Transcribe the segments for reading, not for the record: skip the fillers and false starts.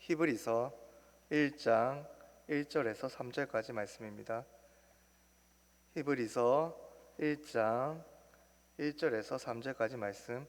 히브리서 1장 1절에서 3절까지 말씀입니다. 히브리서 1장 1절에서 3절까지 말씀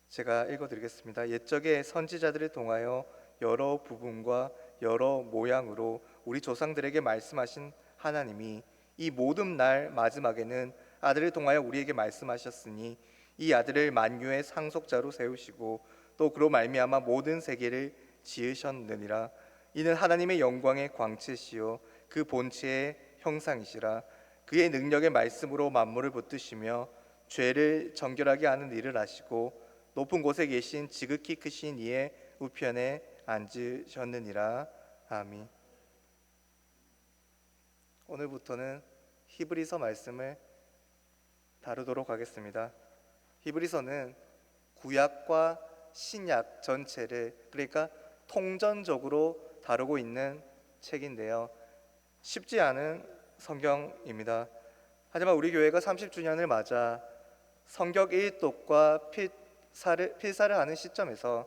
제가 읽어드리겠습니다. 옛적에 선지자들을 통하여 여러 부분과 여러 모양으로 우리 조상들에게 말씀하신 하나님이 이 모든 날 마지막에는 아들을 통하여 우리에게 말씀하셨으니 이 아들을 만유의 상속자로 세우시고 또 그로 말미암아 모든 세계를 지으셨느니라. 이는 하나님의 영광의 광채시요 그 본체의 형상이시라. 그의 능력의 말씀으로 만물을 붙드시며 죄를 정결하게 하는 일을 하시고 높은 곳에 계신 지극히 크신 이의 우편에 앉으셨느니라. 아멘. 오늘부터는 히브리서 말씀을 다루도록 하겠습니다. 히브리서는 구약과 신약 전체를, 그러니까 통전적으로 다루고 있는 책인데요, 쉽지 않은 성경입니다. 하지만 우리 교회가 30주년을 맞아 성경 일독과 필사를 하는 시점에서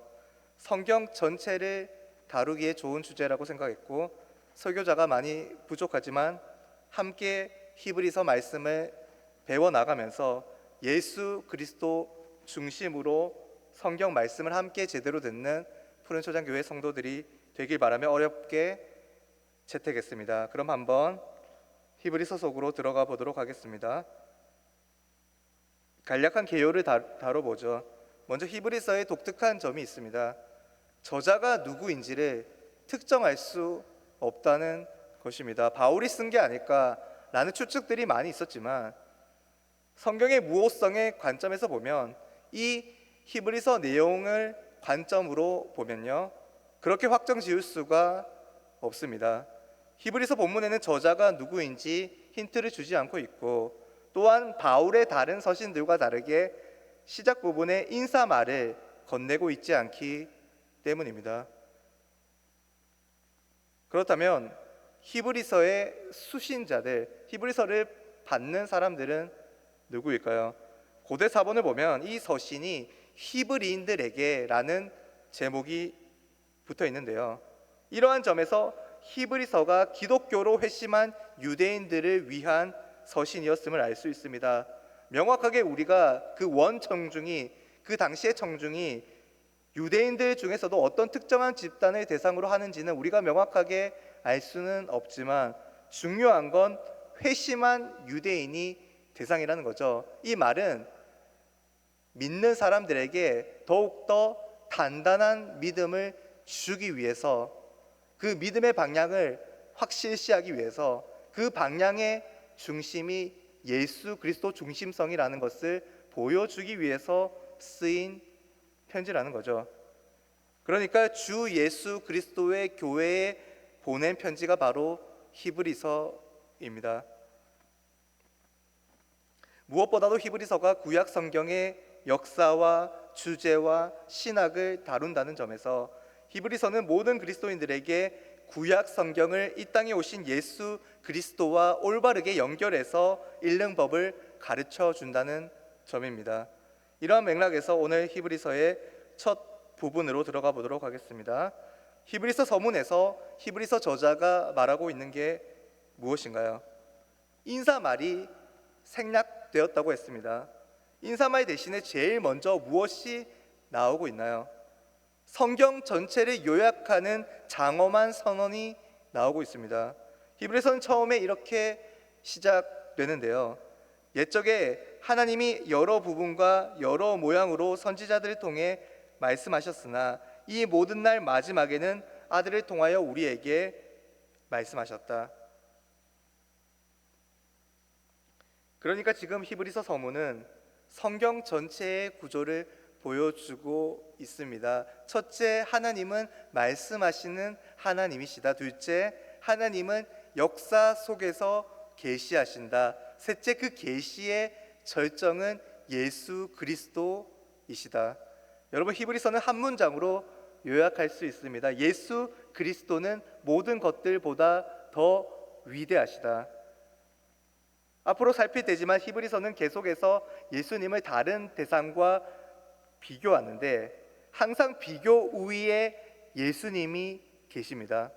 성경 전체를 다루기에 좋은 주제라고 생각했고, 설교자가 많이 부족하지만 함께 히브리서 말씀을 배워나가면서 예수 그리스도 중심으로 성경 말씀을 함께 제대로 듣는 푸른초장교회 성도들이 되길 바라며 어렵게 채택했습니다. 그럼 한번 히브리서 속으로 들어가 보도록 하겠습니다. 간략한 개요를 다뤄보죠. 먼저 히브리서의 독특한 점이 있습니다. 저자가 누구인지를 특정할 수 없다는 것입니다. 바울이 쓴 게 아닐까라는 추측들이 많이 있었지만 성경의 무호성의 관점에서 보면, 이 히브리서 내용을 관점으로 보면요, 그렇게 확정 지을 수가 없습니다. 히브리서 본문에는 저자가 누구인지 힌트를 주지 않고 있고, 또한 바울의 다른 서신들과 다르게 시작 부분에 인사말을 건네고 있지 않기 때문입니다. 그렇다면 히브리서의 수신자들, 히브리서를 받는 사람들은 누구일까요? 고대 사본을 보면 이 서신이 히브리인들에게 라는 제목이 붙어 있는데요, 이러한 점에서 히브리서가 기독교로 회심한 유대인들을 위한 서신이었음을 알 수 있습니다. 명확하게 우리가 그 원청중이, 그 당시의 청중이 유대인들 중에서도 어떤 특정한 집단을 대상으로 하는지는 우리가 명확하게 알 수는 없지만, 중요한 건 회심한 유대인이 대상이라는 거죠. 이 말은 믿는 사람들에게 더욱더 단단한 믿음을 주기 위해서, 그 믿음의 방향을 확실시하기 위해서, 그 방향의 중심이 예수 그리스도 중심성이라는 것을 보여주기 위해서 쓰인 편지라는 거죠. 그러니까 주 예수 그리스도의 교회에 보낸 편지가 바로 히브리서입니다. 무엇보다도 히브리서가 구약 성경의 역사와 주제와 신학을 다룬다는 점에서 히브리서는 모든 그리스도인들에게 구약 성경을 이 땅에 오신 예수 그리스도와 올바르게 연결해서 읽는 법을 가르쳐 준다는 점입니다. 이러한 맥락에서 오늘 히브리서의 첫 부분으로 들어가 보도록 하겠습니다. 히브리서 서문에서 히브리서 저자가 말하고 있는 게 무엇인가요? 인사말이 생략되었다고 했습니다. 인사말 대신에 제일 먼저 무엇이 나오고 있나요? 성경 전체를 요약하는 장엄한 선언이 나오고 있습니다. 히브리서는 처음에 이렇게 시작되는데요, 옛적에 하나님이 여러 부분과 여러 모양으로 선지자들을 통해 말씀하셨으나 이 모든 날 마지막에는 아들을 통하여 우리에게 말씀하셨다. 그러니까 지금 히브리서 서문은 성경 전체의 구조를 보여주고 있습니다. 첫째, 하나님은 말씀하시는 하나님이시다. 둘째, 하나님은 역사 속에서 계시하신다. 셋째, 그 계시의 절정은 예수 그리스도이시다. 여러분, 히브리서는 한 문장으로 요약할 수 있습니다. 예수 그리스도는 모든 것들보다 더 위대하시다. 앞으로 살필 때지만 히브리서는 계속해서 예수님을 다른 대상과 비교하는데 항상 비교 우위에 예수님이 계십니다.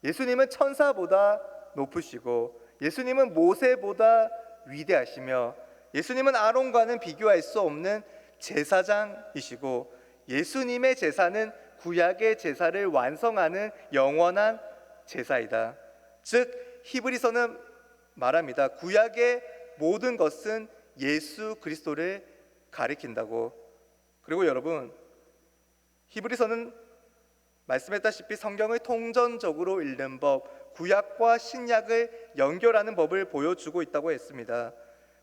예수님은 천사보다 높으시고 예수님은 모세보다 위대하시며 예수님은 아론과는 비교할 수 없는 제사장이시고 예수님의 제사는 구약의 제사를 완성하는 영원한 제사이다. 즉 히브리서는 말합니다. 구약의 모든 것은 예수 그리스도를 가리킨다고. 그리고 여러분, 히브리서는 말씀했다시피 성경을 통전적으로 읽는 법, 구약과 신약을 연결하는 법을 보여주고 있다고 했습니다.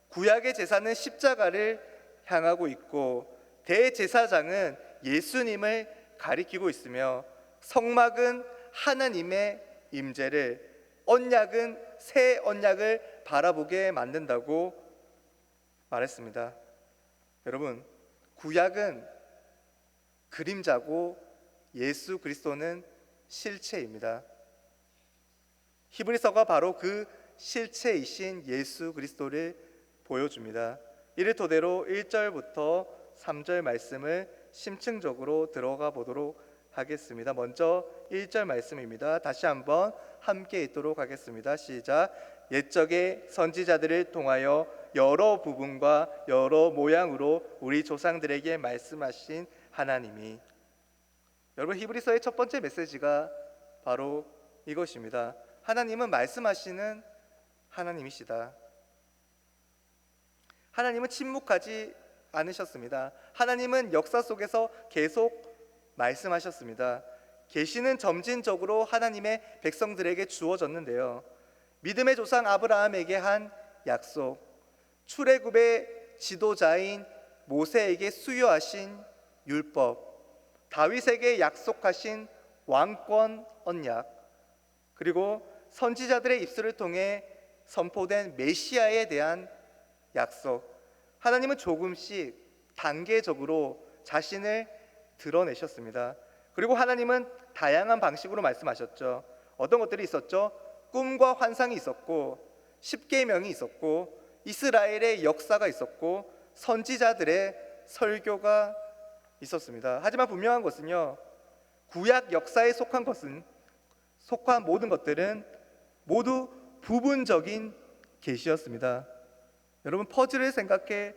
구약의 제사는 십자가를 향하고 있고 대제사장은 예수님을 가리키고 있으며 성막은 하나님의 임재를, 언약은 새 언약을 바라보게 만든다고 말했습니다. 여러분, 구약은 그림자고 예수 그리스도는 실체입니다. 히브리서가 바로 그 실체이신 예수 그리스도를 보여줍니다. 이를 토대로 1절부터 3절 말씀을 심층적으로 들어가 보도록 하겠습니다. 먼저 1절 말씀입니다. 다시 한번 함께 읽도록 하겠습니다. 시작. 옛적의 선지자들을 통하여 여러 부분과 여러 모양으로 우리 조상들에게 말씀하신 하나님이. 여러분, 히브리서의 첫 번째 메시지가 바로 이것입니다. 하나님은 말씀하시는 하나님이시다. 하나님은 침묵하지 않으셨습니다. 하나님은 역사 속에서 계속 말씀하셨습니다. 계시는 점진적으로 하나님의 백성들에게 주어졌는데요, 믿음의 조상 아브라함에게 한 약속, 출애굽의 지도자인 모세에게 수여하신 율법, 다윗에게 약속하신 왕권 언약, 그리고 선지자들의 입술을 통해 선포된 메시아에 대한 약속. 하나님은 조금씩 단계적으로 자신을 드러내셨습니다. 그리고 하나님은 다양한 방식으로 말씀하셨죠. 어떤 것들이 있었죠? 꿈과 환상이 있었고, 십계명이 있었고, 이스라엘의 역사가 있었고, 선지자들의 설교가 있었습니다. 하지만 분명한 것은요, 구약 역사에 속한 모든 것들은 모두 부분적인 계시였습니다. 여러분, 퍼즐을 생각해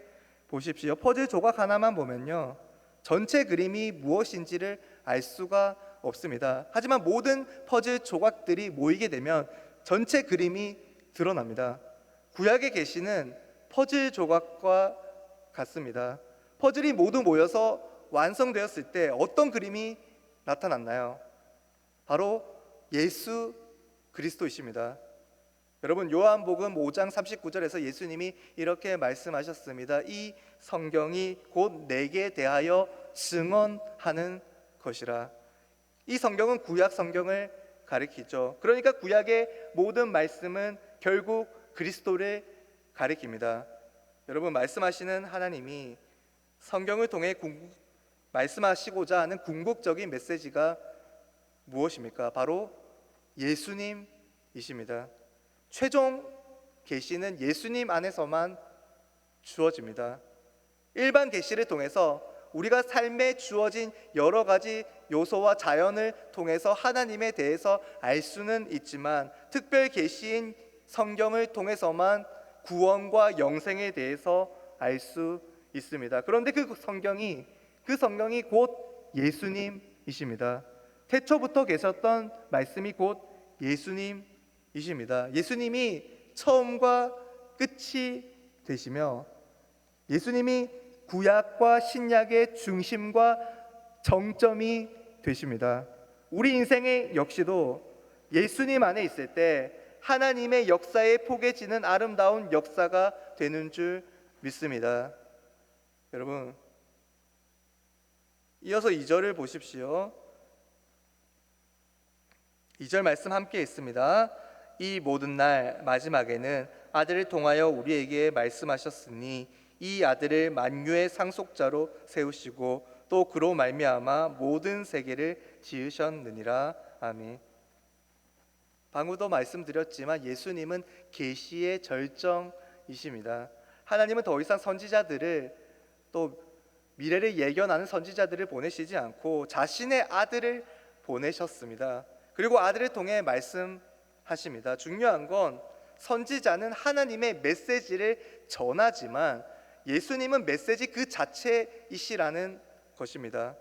보십시오. 퍼즐 조각 하나만 보면요, 전체 그림이 무엇인지를 알 수가 없습니다. 하지만 모든 퍼즐 조각들이 모이게 되면 전체 그림이 드러납니다. 구약의 계시는 퍼즐 조각과 같습니다. 퍼즐이 모두 모여서 완성되었을 때 어떤 그림이 나타났나요? 바로 예수 그리스도이십니다. 여러분, 요한복음 5장 39절에서 예수님이 이렇게 말씀하셨습니다. 이 성경이 곧 내게 대하여 증언하는 것이라. 이 성경은 구약 성경을 가리키죠. 그러니까 구약의 모든 말씀은 결국 그리스도를 가리킵니다. 여러분, 말씀하시는 하나님이 성경을 통해 말씀하시고자 하는 궁극적인 메시지가 무엇입니까? 바로 예수님이십니다. 최종 계시는 예수님 안에서만 주어집니다. 일반 계시를 통해서 우리가 삶에 주어진 여러 가지 요소와 자연을 통해서 하나님에 대해서 알 수는 있지만, 특별 계시인 성경을 통해서만 구원과 영생에 대해서 알 수 있습니다. 그런데 그 성경이 곧 예수님이십니다. 태초부터 계셨던 말씀이 곧 예수님이십니다. 예수님이 처음과 끝이 되시며 예수님이 구약과 신약의 중심과 정점이 되십니다. 우리 인생의 역시도 예수님 안에 있을 때 하나님의 역사에 포개지는 아름다운 역사가 되는 줄 믿습니다. 여러분, 이어서 2절을 보십시오. 2절 말씀 함께 있습니다. 이 모든 날 마지막에는 아들을 통하여 우리에게 말씀하셨으니 이 아들을 만유의 상속자로 세우시고 또 그로 말미암아 모든 세계를 지으셨느니라. 아멘. 방금도 말씀드렸지만 예수님은 계시의 절정이십니다. 하나님은 더 이상 선지자들을, 또 미래를 예견하는 선지자들을 보내시지 않고 자신의 아들을 보내셨습니다. 그리고 아들을 통해 말씀하십니다. 중요한 건 선지자는 하나님의 메시지를 전하지만 예수님은 메시지 그 자체이시라는 것입니다.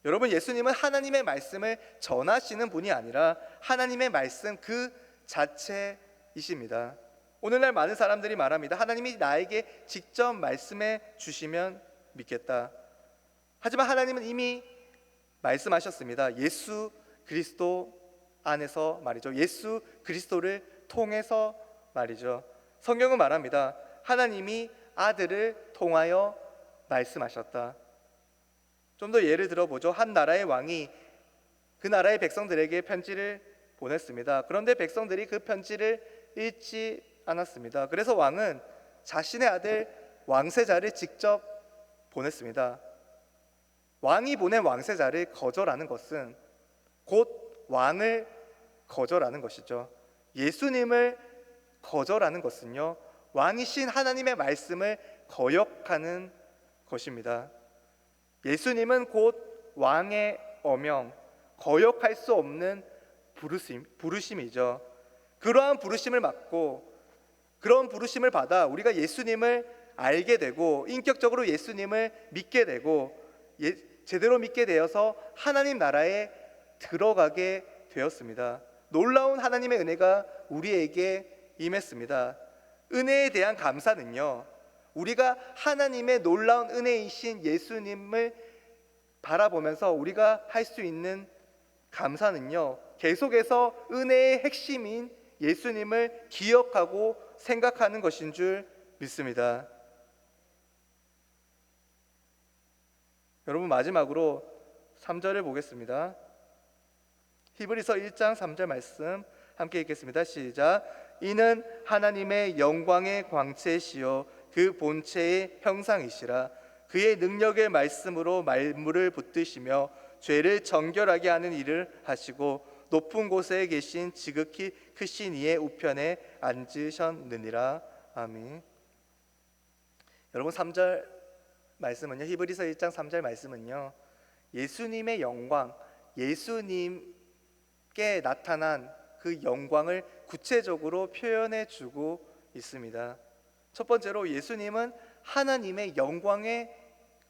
여러분, 예수님은 하나님의 말씀을 전하시는 분이 아니라 하나님의 말씀 그 자체이십니다. 오늘날 많은 사람들이 말합니다. 하나님이 나에게 직접 말씀해 주시면 믿겠다. 하지만 하나님은 이미 말씀하셨습니다. 예수 그리스도 안에서 말이죠. 예수 그리스도를 통해서 말이죠. 성경은 말합니다. 하나님이 아들을 통하여 말씀하셨다. 좀 더 예를 들어보죠. 한 나라의 왕이 그 나라의 백성들에게 편지를 보냈습니다. 그런데 백성들이 그 편지를 읽지 않았습니다. 그래서 왕은 자신의 아들 왕세자를 직접 보냈습니다. 왕이 보낸 왕세자를 거절하는 것은 곧 왕을 거절하는 것이죠. 예수님을 거절하는 것은요, 왕이신 하나님의 말씀을 거역하는 것입니다. 예수님은 곧 왕의 어명, 거역할 수 없는 부르심이죠. 그러한 부르심을 받고 그런 부르심을 받아 우리가 예수님을 알게 되고 인격적으로 예수님을 믿게 되고 제대로 믿게 되어서 하나님 나라에 들어가게 되었습니다. 놀라운 하나님의 은혜가 우리에게 임했습니다. 은혜에 대한 감사는요, 우리가 하나님의 놀라운 은혜이신 예수님을 바라보면서 우리가 할 수 있는 감사는요, 계속해서 은혜의 핵심인 예수님을 기억하고 생각하는 것인 줄 믿습니다. 여러분, 마지막으로 3절을 보겠습니다. 히브리서 1장 3절 말씀 함께 읽겠습니다. 시작. 이는 하나님의 영광의 광채시요 그 본체의 형상이시라. 그의 능력의 말씀으로 만물을 붙드시며 죄를 정결하게 하는 일을 하시고 높은 곳에 계신 지극히 크신 이의 우편에 앉으셨느니라. 아멘. 여러분, 3절 말씀은요, 히브리서 1장 3절 말씀은요, 예수님의 영광, 예수님께 나타난 그 영광을 구체적으로 표현해 주고 있습니다. 첫 번째로 예수님은 하나님의 영광의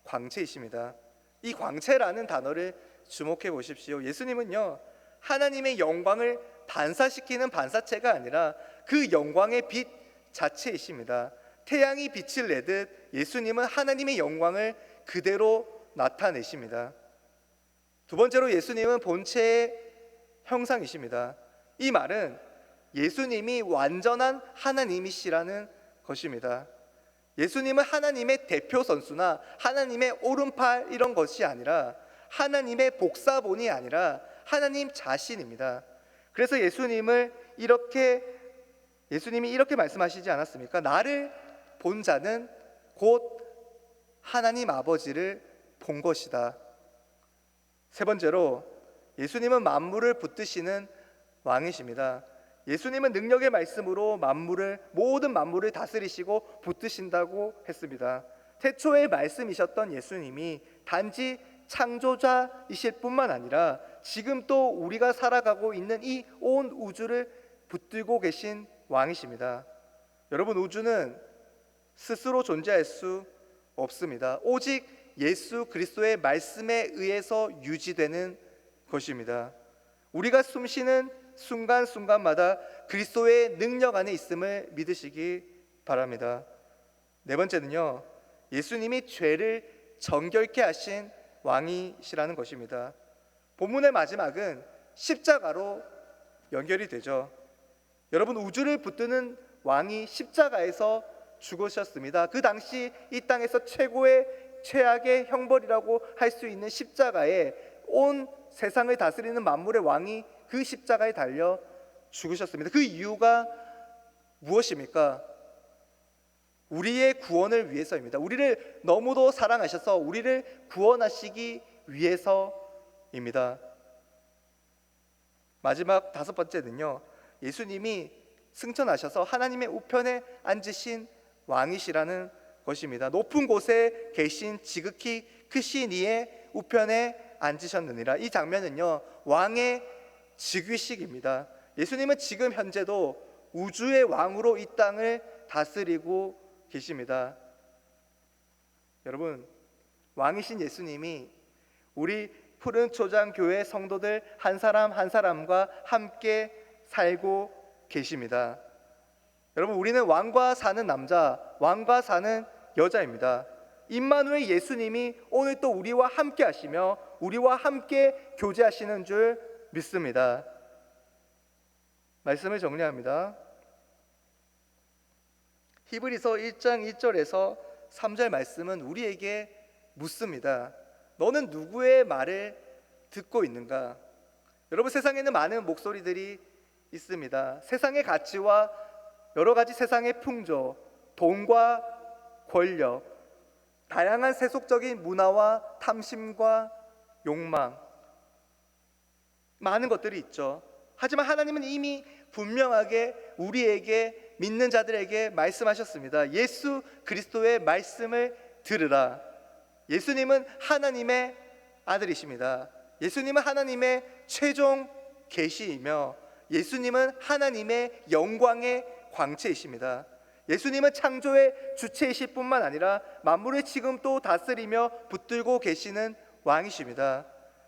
광채이십니다. 이 광채라는 단어를 주목해 보십시오. 예수님은요, 하나님의 영광을 반사시키는 반사체가 아니라 그 영광의 빛 자체이십니다. 태양이 빛을 내듯 예수님은 하나님의 영광을 그대로 나타내십니다. 두 번째로 예수님은 본체의 형상이십니다. 이 말은 예수님이 완전한 하나님이시라는 것입니다. 예수님은 하나님의 대표 선수나 하나님의 오른팔 이런 것이 아니라 하나님의 복사본이 아니라 하나님 자신입니다. 그래서 예수님이 이렇게 말씀하시지 않았습니까? 나를 본 자는 곧 하나님 아버지를 본 것이다. 세 번째로 예수님은 만물을 붙드시는 왕이십니다. 예수님은 능력의 말씀으로 모든 만물을 다스리시고 붙드신다고 했습니다. 태초의 말씀이셨던 예수님이 단지 창조자이실 뿐만 아니라 지금 또 우리가 살아가고 있는 이 온 우주를 붙들고 계신 왕이십니다. 여러분, 우주는 스스로 존재할 수 없습니다. 오직 예수 그리스도의 말씀에 의해서 유지되는 것입니다. 우리가 숨쉬는 순간순간마다 그리스도의 능력 안에 있음을 믿으시기 바랍니다. 네 번째는요, 예수님이 죄를 정결케 하신 왕이시라는 것입니다. 본문의 마지막은 십자가로 연결이 되죠. 여러분, 우주를 붙드는 왕이 십자가에서 죽으셨습니다. 그 당시 이 땅에서 최악의 형벌이라고 할 수 있는 십자가에 온 세상을 다스리는 만물의 왕이 그 십자가에 달려 죽으셨습니다. 그 이유가 무엇입니까? 우리의 구원을 위해서입니다. 우리를 너무도 사랑하셔서 우리를 구원하시기 위해서입니다. 마지막 다섯 번째는요, 예수님이 승천하셔서 하나님의 우편에 앉으신 왕이시라는 것입니다. 높은 곳에 계신 지극히 크신 이의 우편에 앉으셨느니라. 이 장면은요, 왕의 즉위식입니다. 예수님은 지금 현재도 우주의 왕으로 이 땅을 다스리고 계십니다. 여러분, 왕이신 예수님이 우리 푸른 초장 교회 성도들 한 사람 한 사람과 함께 살고 계십니다. 여러분, 우리는 왕과 사는 남자, 왕과 사는 여자입니다. 임마누엘 예수님이 오늘 또 우리와 함께 하시며 우리와 함께 교제하시는 줄 믿습니다. 말씀을 정리합니다. 히브리서 1장 1절에서 3절 말씀은 우리에게 묻습니다. 너는 누구의 말을 듣고 있는가? 여러분, 세상에는 많은 목소리들이 있습니다. 세상의 가치와 여러 가지 세상의 풍조, 돈과 권력, 다양한 세속적인 문화와 탐심과 욕망, 많은 것들이 있죠. 하지만 하나님은 이미 분명하게 우리에게, 믿는 자들에게 말씀하셨습니다. 예수 그리스도의 말씀을 들으라. 예수님은 하나님의 아들이십니다. 예수님은 하나님의 최종 계시이며 예수님은 하나님의 영광의 광채이십니다. 예수님은 창조의 주체이실 뿐만 아니라 만물을 지금 또 다스리며 붙들고 계시는 왕이십니다.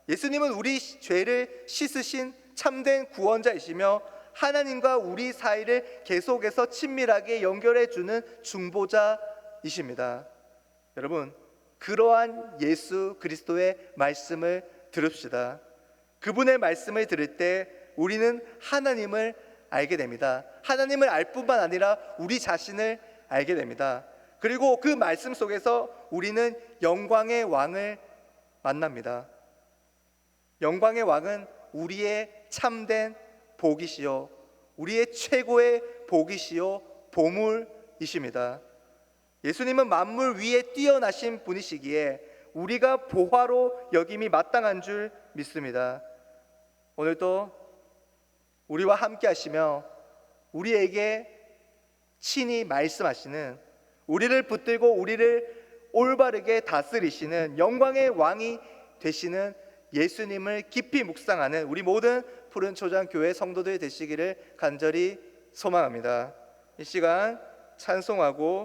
예수님은 우리 죄를 씻으신 참된 구원자이시며 하나님과 우리 사이를 계속해서 친밀하게 연결해 주는 중보자이십니다. 여러분, 그러한 예수 그리스도의 말씀을 들읍시다. 그분의 말씀을 들을 때 우리는 하나님을 알게 됩니다. 하나님을 알 뿐만 아니라 우리 자신을 알게 됩니다. 그리고 그 말씀 속에서 우리는 영광의 왕을 만납니다. 영광의 왕은 우리의 참된 복이시요 우리의 최고의 복이시요 보물이십니다. 예수님은 만물 위에 뛰어나신 분이시기에 우리가 보화로 여김이 마땅한 줄 믿습니다. 오늘도 우리와 함께 하시며 우리에게 친히 말씀하시는, 우리를 붙들고 우리를 올바르게 다스리시는 영광의 왕이 되시는 예수님을 깊이 묵상하는 우리 모든 푸른 초장 교회 성도들 되시기를 간절히 소망합니다. 이 시간 찬송하고